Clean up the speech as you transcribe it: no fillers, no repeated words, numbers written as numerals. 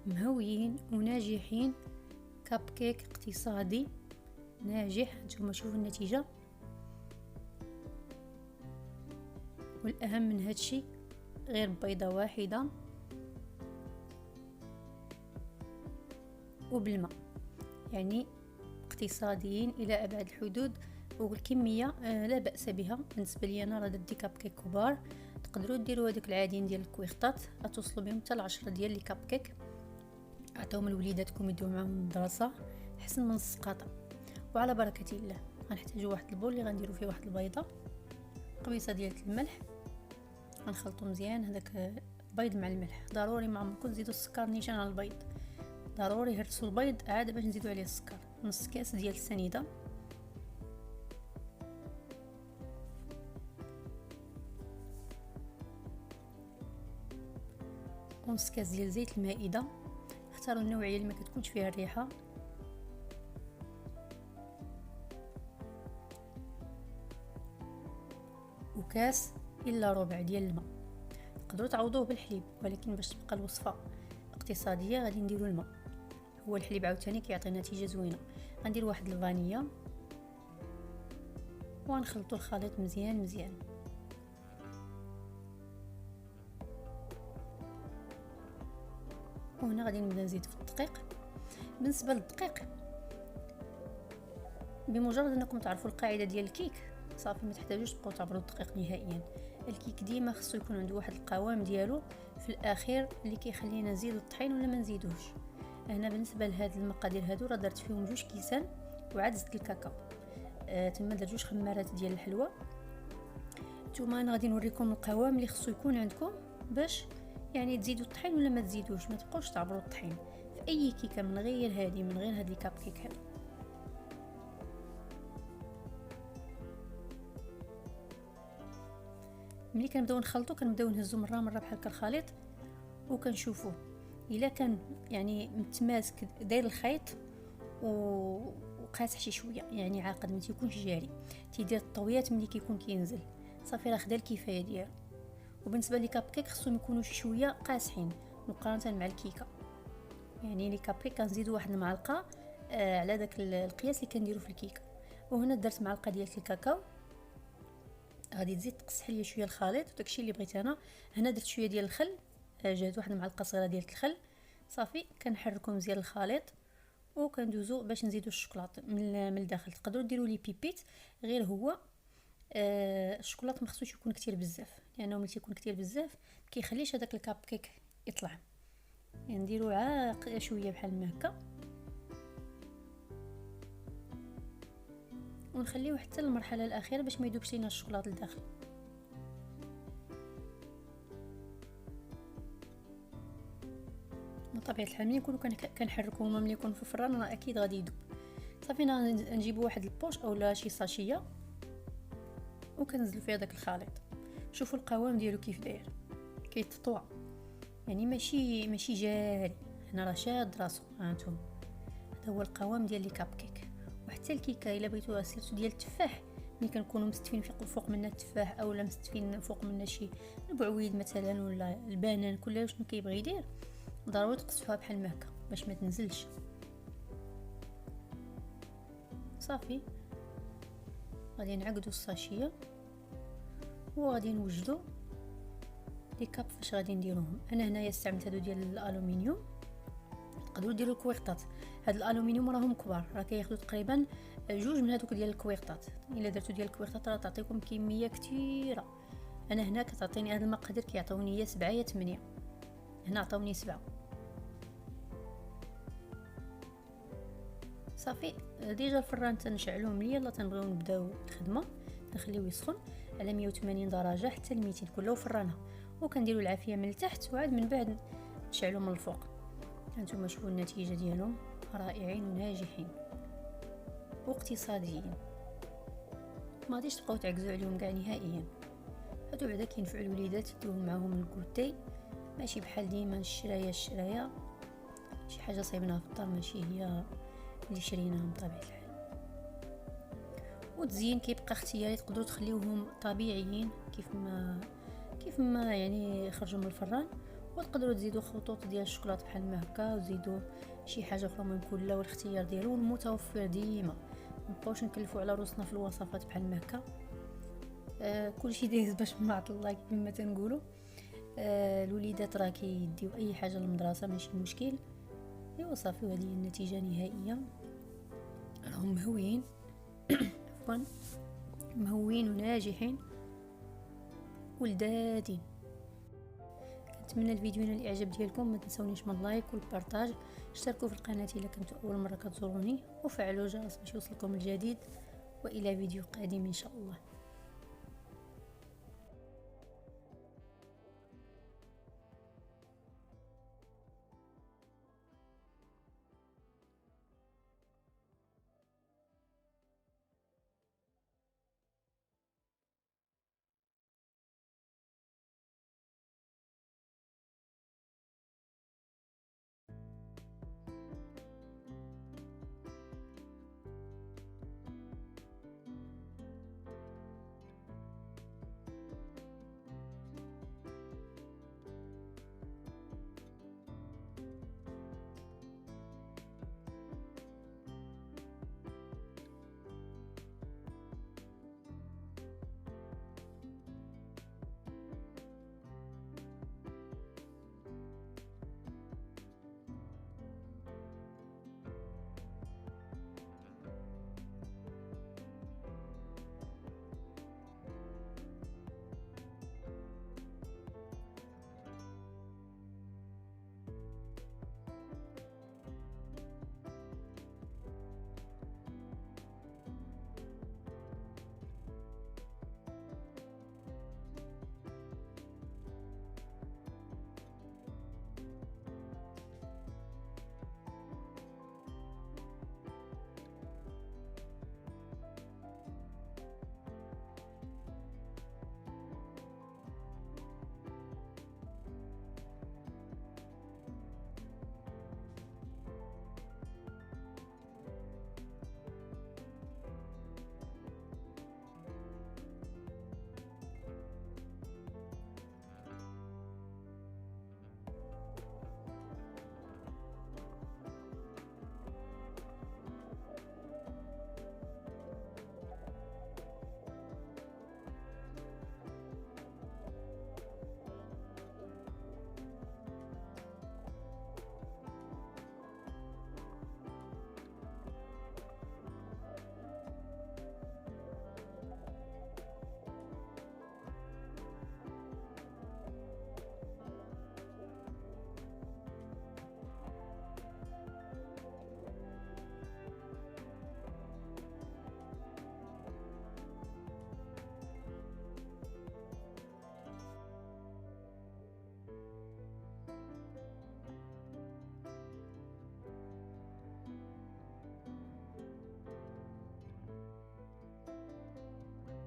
مهويين وناجحين، كاب كيك اقتصادي ناجح. انتم شوفوا النتيجة. والأهم من هادشي غير بيضة واحدة وبالماء، يعني اقتصاديين إلى أبعد الحدود. والكمية لا بأس بها. بالنسبة لي أنا راه درت كاب كيك كبار، تقدروا ديروا هذوك العاديين ديال الكويخطات، توصلوا بهم حتى 10 ديال لي كاب كيك. عطيوهم لوليداتكم يديو معاهم المدرسة، حسن من السقاطة. وعلى بركة الله غنحتاجوا واحد البول اللي غنديروا فيه واحد البيضة، قبيصة ديال الملح، غنخلطوا مزيان هذاك البيض مع الملح. ضروري ما عمركم تزيدوا السكر نيشان على البيض، ضروري هرسوا البيض عاد باش نزيدوا عليه السكر. نص كاس ديال السنيده، ونص كاس ديال زيت المائده. اختاروا النوعيه اللي ما كتكونش فيها الريحه. وكاس الا ربع ديال الماء. تقدروا تعوضوه بالحليب، ولكن باش تبقى الوصفه اقتصاديه غادي نديروا الماء. هو الحليب عاوتاني كيعطي نتيجه زوينه. غندير واحد الفانيلا ونخلطوا الخليط مزيان مزيان. وهنا غادي نبدا نزيد في الدقيق. بالنسبه للدقيق، بمجرد انكم تعرفوا القاعده ديال الكيك صافي، ما تحتاجوش تبقاو تعبروا الدقيق نهائيا. الكيك ديما خصو يكون عنده واحد القوام ديالو في الاخير اللي كيخلينا نزيدوا الطحين ولا ما نزيدوش. هنا بالنسبه لهاد المقادير هادو راه درت فيهم 2 كيسان وعاد زدت الكاكاو. تما درت 2 خمارات ديال الحلوى. نتوما انا غادي نوريكم القوام اللي خصو يكون عندكم باش يعني تزيدوا الطحين ولا ما تزيدوش. ما تبقاوش تعبروا الطحين في اي كيكه من غير هادي، من غير هاد الكاب كيك هادو. ملي كنبداو نخلطو كنبداو نهزو مره مره بحال هكا الخليط، وكنشوفوه الا كان يعني متماسك داير الخيط وقاسح شي شويه، يعني عاقد ما تيكونش جاري، تيدير الطويات ملي كيكون كينزل صافي راه خدا الكفايه ديالو. وبالنسبه لي كاب كيك خصهم يكونوا شي شويه قاسحين مقارنه مع الكيكه. يعني لي كاب كيك كنزيدوا واحد المعلقه على داك القياس اللي كنديروا في الكيكه. وهنا درت معلقه ديال الكاكاو. غادي تزيد تقصح ليا شويه الخليط وداكشي اللي بغيت انا. هنا درت شويه ديال الخل، جات واحد المعلقه صغيره ديال الخل. صافي كنحركوا مزيان الخليط وكندوزو باش نزيدوا الشوكولاط من الداخل. تقدروا ديروا لي بيبيت، غير هو الشوكولاط ما خصوش يكون كتير بزاف، لانه ملي تيكون كتير بزاف ما كيخليش هذاك الكاب كيك يطلع. يعني نديروا عاق شويه بحال ما هكا ونخليوه حتى المرحله الاخيره باش ما يذوبش لينا الشوكولاط لداخل. بطبيعه الحال ملي نكونوا كنحركوه ملي يكون في الفران راه اكيد غادي يذوب. صافي نجيبوا واحد البوش اولا شي ساشيه وكنزلوا فيها داك الخليط. شوفوا القوام ديالو كيف داير، كيتطوى، يعني ماشي جاري. هنا راه شاد راسو. هانتوما هذا هو القوام ديال لي كاب كيك. وحتى الكيكه الا بغيتوها سيرتو ديال التفاح، ملي كنكونوا مستفين فوق منها التفاح اولا مستفين فوق منها شي البعويد مثلا ولا البنان، كلشي شنو كيبغي يدير، ضروري تقصوها بحال ما هكا باش ما تنزلش. صافي غادي نعقدوا الساشيه وغادي نوجدوا لي كاب. فاش غادي نديروهم؟ انا هنايا استعملت هادو ديال الالومنيوم. تقدروا ديروا الكويغطات. هاد الالومنيوم راهم كبار، راه كياخذوا تقريبا 2 من هادوك ديال الكويغطات. الا درتو ديال الكويغطات راه تعطيكم كميه كثيره. انا هنا كتعطيني هاد المقادير كيعطوني يا 7 يا 8. هنا عطاوني 7. صافي ديجا الفران تنشعلوه ملي يلا تنبغيو نبداو الخدمه. نخليوه يسخن على 180 درجه حتى ل 200 كله فرانها، وكنديروا العافيه من التحت وعاد من بعد نشعلوه من الفوق. هانتوما شوفوا النتيجه ديالهم، رائعين وناجحين واقتصاديين. ما غاديش تبقاو تعكزوا عليهم كاع نهائيا. هادو بعدا كينفعوا الوليدات يدوهم معاهم الكوتي، ماشي بحال ديما الشرايه شي حاجه صايبناها في الدار ماشي هي اللي شريناهم بطبيعه الحال. والتزيين كيبقى اختياري، تقدروا تخليوهم طبيعيين كيف ما يعني خرجوا من الفران، وتقدروا تزيدوا خطوط ديال الشوكولاط بحال ما هكا، وتزيدوا شي حاجه اخرى. المهم كل والاختيار ديالو المتوفر ديما، مابقاوش نكلفوا على روسنا في الوصفات بحال ما هكا. كلشي دايز باش ما الله كما تنقولوا. الوليدات راه كيديو اي حاجه للمدرسه ماشي مشكل. ايوا صافي، وهذه هي النتيجه النهائيه. راهم مهويين عفوا، مهوين وناجحين ولدادين. كنتمنى الفيديو ينال الاعجاب ديالكم، ما تنسونيش من اللايك والبارطاج، اشتركوا في القناه الا كنتو اول مره كتزوروني، وفعلوا الجرس باش يوصلكم الجديد. والى فيديو قادم ان شاء الله.